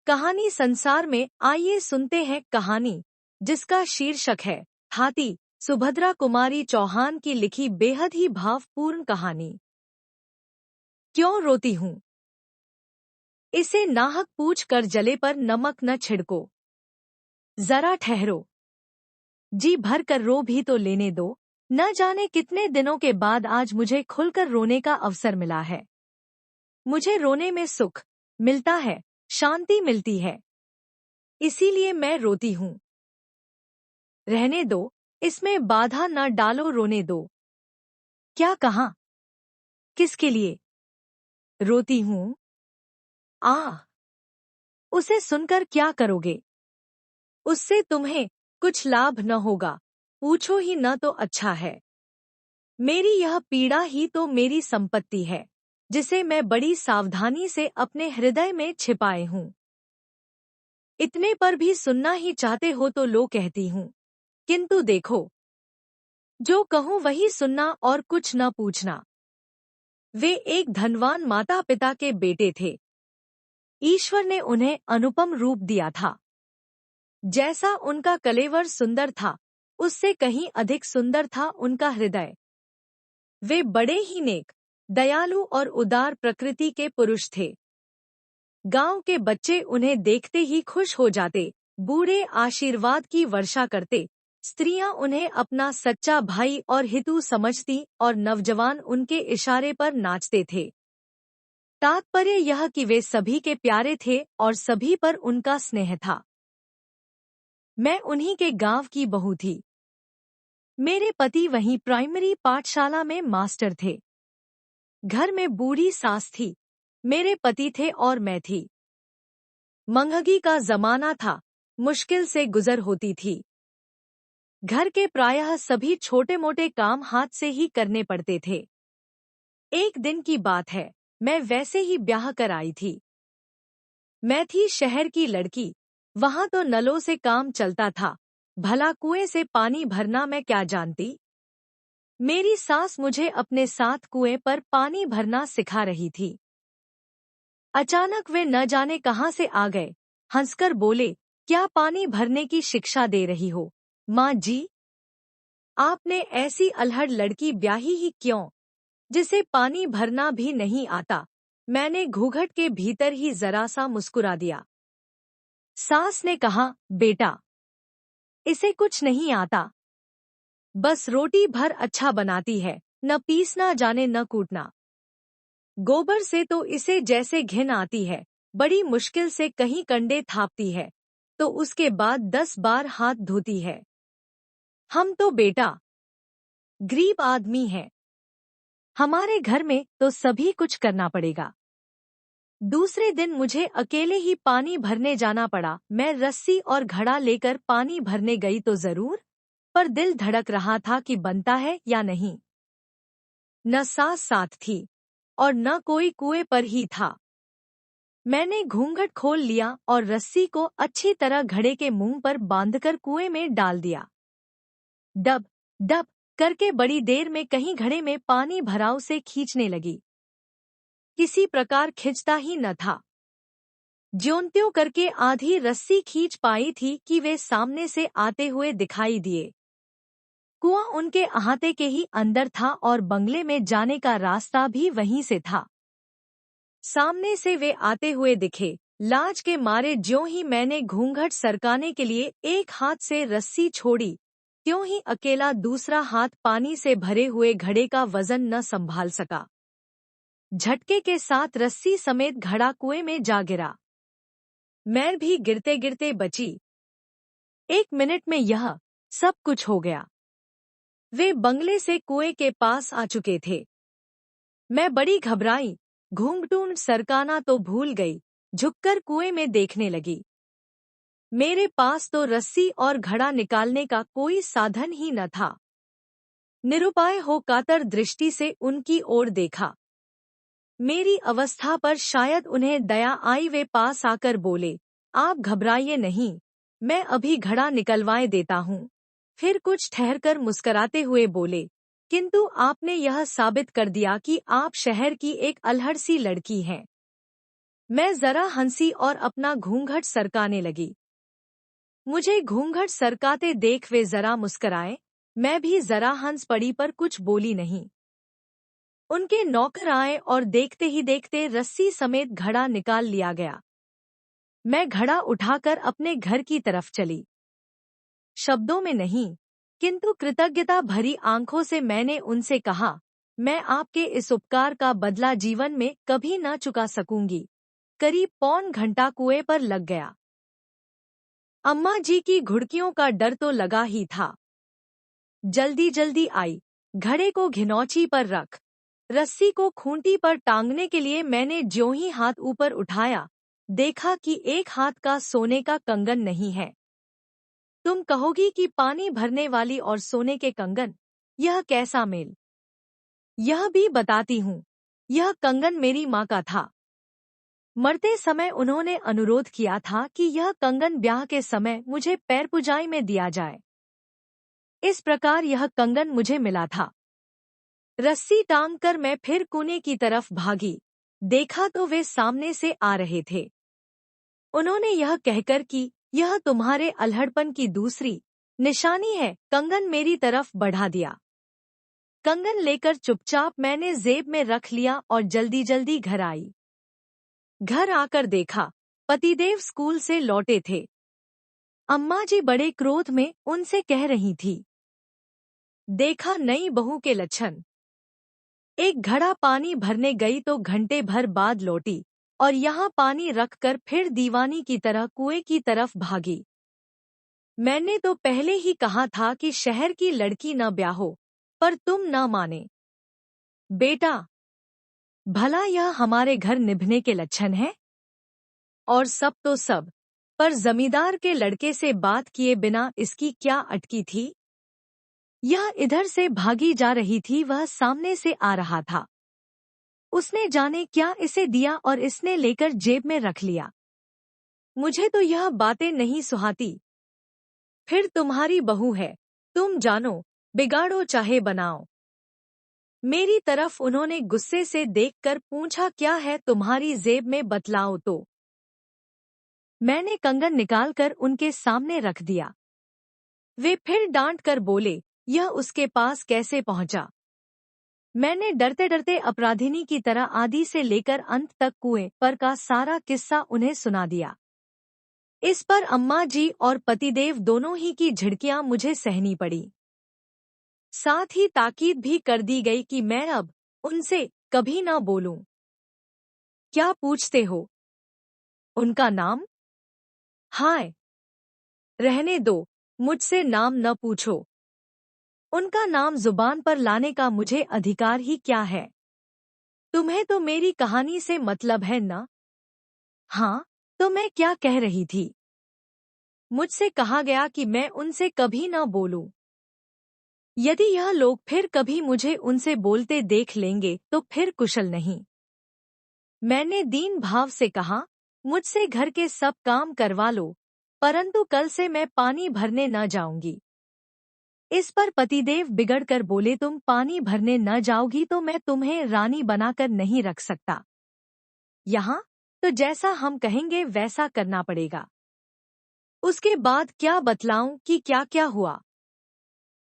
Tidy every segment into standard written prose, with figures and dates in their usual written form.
कहानी संसार में। आइए सुनते हैं कहानी जिसका शीर्षक है हाथी। सुभद्रा कुमारी चौहान की लिखी बेहद ही भावपूर्ण कहानी। क्यों रोती हूँ? इसे नाहक पूछ कर जले पर नमक न छिड़को। जरा ठहरो, जी भर कर रो भी तो लेने दो। न जाने कितने दिनों के बाद आज मुझे खुलकर रोने का अवसर मिला है। मुझे रोने में सुख मिलता है, शांति मिलती है, इसीलिए मैं रोती हूँ। रहने दो, इसमें बाधा न डालो, रोने दो। क्या कहा? किसके लिए रोती हूँ? उसे सुनकर क्या करोगे? उससे तुम्हें कुछ लाभ न होगा, पूछो ही न तो अच्छा है। मेरी यह पीड़ा ही तो मेरी संपत्ति है, जिसे मैं बड़ी सावधानी से अपने हृदय में छिपाए हूँ। इतने पर भी सुनना ही चाहते हो तो लो कहती हूँ, किंतु देखो, जो कहूँ वही सुनना और कुछ न पूछना। वे एक धनवान माता पिता के बेटे थे। ईश्वर ने उन्हें अनुपम रूप दिया था। जैसा उनका कलेवर सुंदर था, उससे कहीं अधिक सुंदर था उनका हृदय। वे बड़े ही नेक, दयालु और उदार प्रकृति के पुरुष थे। गांव के बच्चे उन्हें देखते ही खुश हो जाते, बूढ़े आशीर्वाद की वर्षा करते, स्त्रियां उन्हें अपना सच्चा भाई और हितू समझती और नवजवान उनके इशारे पर नाचते थे। तात्पर्य यह कि वे सभी के प्यारे थे और सभी पर उनका स्नेह था। मैं उन्हीं के गांव की बहू थी। मेरे पति वहीं प्राइमरी पाठशाला में मास्टर थे। घर में बूढ़ी सास थी, मेरे पति थे और मैं थी। महंगी का जमाना था, मुश्किल से गुजर होती थी। घर के प्रायः सभी छोटे मोटे काम हाथ से ही करने पड़ते थे। एक दिन की बात है, मैं वैसे ही ब्याह कर आई थी। मैं थी शहर की लड़की, वहां तो नलों से काम चलता था, भला कुएं से पानी भरना मैं क्या जानती। मेरी सास मुझे अपने साथ कुएं पर पानी भरना सिखा रही थी। अचानक वे न जाने कहां से आ गए, हंसकर बोले, क्या पानी भरने की शिक्षा दे रही हो, माँ जी? आपने ऐसी अल्हड़ लड़की ब्याही ही क्यों, जिसे पानी भरना भी नहीं आता? मैंने घूंघट के भीतर ही जरा सा मुस्कुरा दिया। सास ने कहा, बेटा, इसे कुछ नहीं आता, बस रोटी भर अच्छा बनाती है, न पीसना जाने न कूटना। गोबर से तो इसे जैसे घिन आती है, बड़ी मुश्किल से कहीं कंडे थापती है, तो उसके बाद 10 बार हाथ धोती है। हम तो बेटा गरीब आदमी हैं, हमारे घर में तो सभी कुछ करना पड़ेगा। दूसरे दिन मुझे अकेले ही पानी भरने जाना पड़ा। मैं रस्सी और घड़ा लेकर पानी भरने गई तो जरूर, पर दिल धड़क रहा था कि बनता है या नहीं। न सास साथ थी और न कोई कुएं पर ही था। मैंने घूंघट खोल लिया और रस्सी को अच्छी तरह घड़े के मुंह पर बांधकर कुएं में डाल दिया। डब डब करके बड़ी देर में कहीं घड़े में पानी भराव से खींचने लगी। किसी प्रकार खिंचता ही न था। ज्यों-त्यों करके आधी रस्सी खींच पाई थी कि वे सामने से आते हुए दिखाई दिए। कुआं उनके अहाते के ही अंदर था और बंगले में जाने का रास्ता भी वहीं से था। सामने से वे आते हुए दिखे। लाज के मारे ज्यों ही मैंने घूंघट सरकाने के लिए एक हाथ से रस्सी छोड़ी, त्यों ही अकेला दूसरा हाथ पानी से भरे हुए घड़े का वजन न संभाल सका। झटके के साथ रस्सी समेत घड़ा कुएं में जा गिरा। मैं भी गिरते गिरते बची। 1 मिनट में यह सब कुछ हो गया। वे बंगले से कुएं के पास आ चुके थे। मैं बड़ी घबराई, घूंघटून सरकाना तो भूल गई, झुककर कुएं में देखने लगी। मेरे पास तो रस्सी और घड़ा निकालने का कोई साधन ही न था। निरुपाय हो कातर दृष्टि से उनकी ओर देखा। मेरी अवस्था पर शायद उन्हें दया आई। वे पास आकर बोले, आप घबराइए नहीं, मैं अभी घड़ा निकलवाए देता हूँ। फिर कुछ ठहरकर मुस्कराते हुए बोले, किंतु आपने यह साबित कर दिया कि आप शहर की एक अल्हड़ सी लड़की हैं। मैं जरा हंसी और अपना घूंघट सरकाने लगी। मुझे घूंघट सरकाते देख वे जरा मुस्कराए। मैं भी जरा हंस पड़ी पर कुछ बोली नहीं। उनके नौकर आए और देखते ही देखते रस्सी समेत घड़ा निकाल लिया गया। मैं घड़ा उठाकर अपने घर की तरफ चली। शब्दों में नहीं, किंतु कृतज्ञता भरी आंखों से मैंने उनसे कहा, मैं आपके इस उपकार का बदला जीवन में कभी न चुका सकूंगी। करीब पौन घंटा कुएं पर लग गया। अम्मा जी की घुड़कियों का डर तो लगा ही था। जल्दी जल्दी आई, घड़े को घिनौची पर रख। रस्सी को खूंटी पर टांगने के लिए मैंने ज्यों ही हाथ ऊपर उठाया, देखा कि एक हाथ का सोने का कंगन नहीं है। तुम कहोगी कि पानी भरने वाली और सोने के कंगन, यह कैसा मेल? यह भी बताती हूँ। यह कंगन मेरी माँ का था। मरते समय उन्होंने अनुरोध किया था कि यह कंगन ब्याह के समय मुझे पैर पुजाई में दिया जाए। इस प्रकार यह कंगन मुझे मिला था। रस्सी टांग कर मैं फिर कोने की तरफ भागी। देखा तो वे सामने से आ रहे थे। उन्होंने यह कहकर कि यह तुम्हारे अल्हड़पन की दूसरी निशानी है, कंगन मेरी तरफ बढ़ा दिया। कंगन लेकर चुपचाप मैंने जेब में रख लिया और जल्दी जल्दी घर आई। घर आकर देखा, पतिदेव स्कूल से लौटे थे। अम्मा जी बड़े क्रोध में उनसे कह रही थी। देखा नई बहू के लक्षण। एक घड़ा पानी भरने गई तो घंटे भर बाद लौटी और यहाँ पानी रखकर फिर दीवानी की तरह कुएं की तरफ भागी। मैंने तो पहले ही कहा था कि शहर की लड़की न ब्याहो, पर तुम न माने। बेटा, भला यह हमारे घर निभने के लक्षण है? और सब तो सब, पर जमींदार के लड़के से बात किए बिना इसकी क्या अटकी थी? यह इधर से भागी जा रही थी, वह सामने से आ रहा था। उसने जाने क्या इसे दिया और इसने लेकर जेब में रख लिया। मुझे तो यह बातें नहीं सुहाती। फिर तुम्हारी बहू है, तुम जानो, बिगाड़ो चाहे बनाओ। मेरी तरफ उन्होंने गुस्से से देखकर पूछा, क्या है तुम्हारी जेब में, बतलाओ तो। मैंने कंगन निकालकर उनके सामने रख दिया। वे फिर डांट कर बोले, यह उसके पास कैसे पहुंचा? मैंने डरते डरते अपराधिनी की तरह आदि से लेकर अंत तक कुएं पर का सारा किस्सा उन्हें सुना दिया। इस पर अम्मा जी और पतिदेव दोनों ही की झिड़कियां मुझे सहनी पड़ी। साथ ही ताकीद भी कर दी गई कि मैं अब उनसे कभी न बोलूं। क्या पूछते हो? उनका नाम? हाय, रहने दो, मुझसे नाम न पूछो। उनका नाम जुबान पर लाने का मुझे अधिकार ही क्या है? तुम्हें तो मेरी कहानी से मतलब है न? हाँ, तो मैं क्या कह रही थी? मुझसे कहा गया कि मैं उनसे कभी न बोलूं। यदि यह लोग फिर कभी मुझे उनसे बोलते देख लेंगे तो फिर कुशल नहीं। मैंने दीन भाव से कहा, मुझसे घर के सब काम करवा लो, परंतु कल से मैं पानी भरने न जाऊंगी। इस पर पतिदेव बिगड़कर बोले, तुम पानी भरने न जाओगी तो मैं तुम्हें रानी बनाकर नहीं रख सकता। यहाँ तो जैसा हम कहेंगे वैसा करना पड़ेगा। उसके बाद क्या बतलाऊं कि क्या क्या हुआ।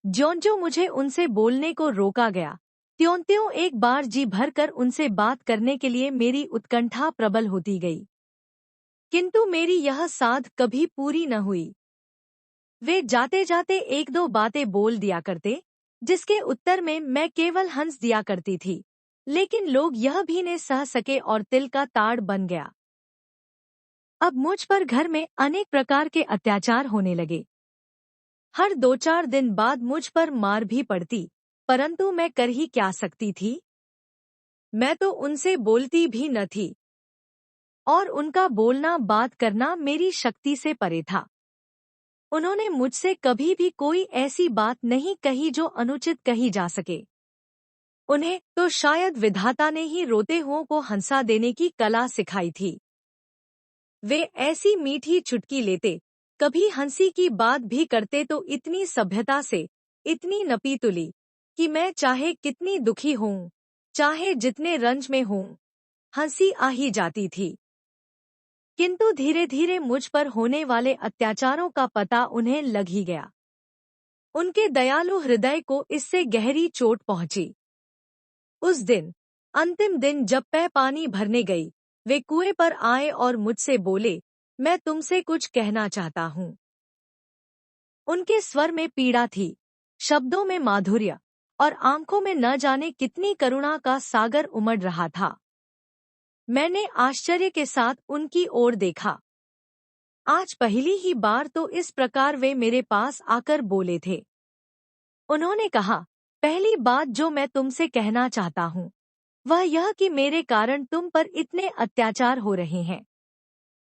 ज्यों-ज्यों मुझे उनसे बोलने को रोका गया, त्यों-त्यों एक बार जी भरकर उनसे बात करने के लिए मेरी उत्कंठा प्रबल होती गई। किंतु मेरी यह साध कभी पूरी न हुई। वे जाते जाते एक दो बातें बोल दिया करते, जिसके उत्तर में मैं केवल हंस दिया करती थी, लेकिन लोग यह भी न सह सके और तिल का ताड़ बन गया। अब मुझ पर घर में अनेक प्रकार के अत्याचार होने लगे। हर 2-4 दिन बाद मुझ पर मार भी पड़ती, परंतु मैं कर ही क्या सकती थी? मैं तो उनसे बोलती भी न थी, और उनका बोलना बात करना मेरी शक्ति से परे था। उन्होंने मुझसे कभी भी कोई ऐसी बात नहीं कही जो अनुचित कही जा सके। उन्हें तो शायद विधाता ने ही रोते हुओं को हंसा देने की कला सिखाई थी। वे ऐसी मीठी चुटकी लेते, कभी हंसी की बात भी करते तो इतनी सभ्यता से, इतनी नपीतुली, कि मैं चाहे कितनी दुखी हूँ, चाहे जितने रंज में हूँ, हंसी आ ही जाती थी। किंतु धीरे धीरे मुझ पर होने वाले अत्याचारों का पता उन्हें लग ही गया। उनके दयालु हृदय को इससे गहरी चोट पहुंची। उस दिन, अंतिम दिन जब मैं पानी भरने गई, वे कुएं पर आए और मुझसे बोले, मैं तुमसे कुछ कहना चाहता हूँ। उनके स्वर में पीड़ा थी, शब्दों में माधुर्य, और आंखों में न जाने कितनी करुणा का सागर उमड़ रहा था। मैंने आश्चर्य के साथ उनकी ओर देखा। आज पहली ही बार तो इस प्रकार वे मेरे पास आकर बोले थे। उन्होंने कहा, पहली बात जो मैं तुमसे कहना चाहता हूँ, वह यह कि मेरे कारण तुम पर इतने अत्याचार हो रहे हैं।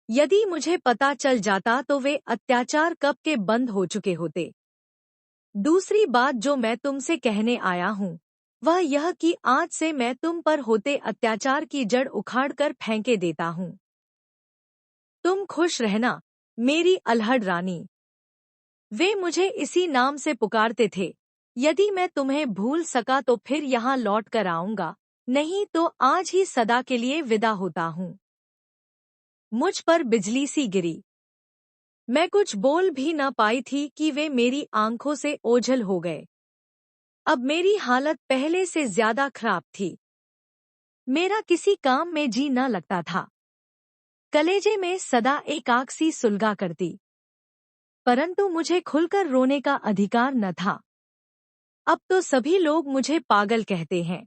यदि मुझे पता चल जाता तो वे अत्याचार कब के बंद हो चुके होते। दूसरी बात जो मैं तुमसे कहने आया हूँ, वह यह कि आज से मैं तुम पर होते अत्याचार की जड़ उखाड़कर फेंके देता हूँ। तुम खुश रहना, मेरी अल्हड़ रानी। वे मुझे इसी नाम से पुकारते थे। यदि मैं तुम्हें भूल सका तो फिर यहाँ लौट कर आऊंगा, नहीं तो आज ही सदा के लिए विदा होता हूँ। मुझ पर बिजली सी गिरी। मैं कुछ बोल भी न पाई थी कि वे मेरी आंखों से ओझल हो गए। अब मेरी हालत पहले से ज्यादा खराब थी। मेरा किसी काम में जी न लगता था। कलेजे में सदा एक आग सी सुलगा करती। परंतु मुझे खुलकर रोने का अधिकार न था। अब तो सभी लोग मुझे पागल कहते हैं।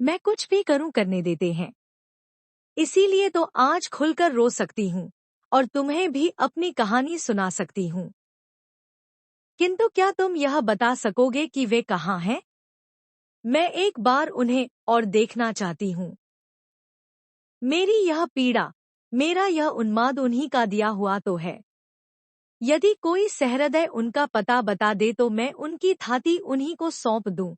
मैं कुछ भी करूं करने देते हैं। इसीलिए तो आज खुलकर रो सकती हूँ और तुम्हें भी अपनी कहानी सुना सकती हूँ। किंतु क्या तुम यह बता सकोगे कि वे कहाँ हैं? मैं एक बार उन्हें और देखना चाहती हूँ। मेरी यह पीड़ा, मेरा यह उन्माद उन्हीं का दिया हुआ तो है। यदि कोई सहृदय उनका पता बता दे तो मैं उनकी थाती उन्हीं को सौंप दूं।